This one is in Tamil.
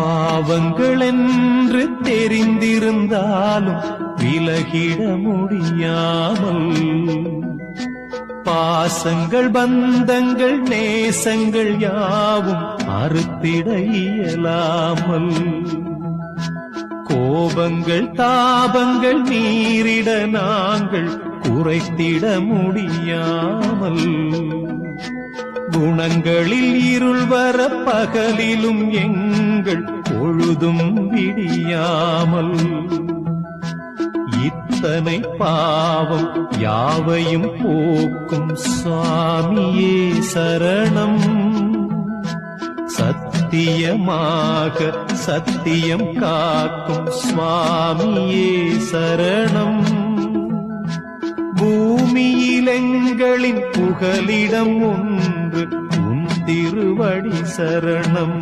பாவங்கள் என்று தெரிந்திருந்தாலும் விலகிட முடியாமல், பாசங்கள் பந்தங்கள் நேசங்கள் யாவும் அறுத்திட இயலாமல், கோபங்கள் தாபங்கள் மீறிட நாங்கள் குறைத்திட முடியாமல், குணங்களில் இருள் வர பகலிலும் எங்கள் பொழுதும் விடியாமல், இத்தனை பாவம் யாவையும் போக்கும் சுவாமியே சரணம். சத்தியமாக சத்தியம் காக்கும் சுவாமியே சரணம். பூமியில் எங்களின் புகலிடம் ஒன்று உன் திருவடி சரணம்.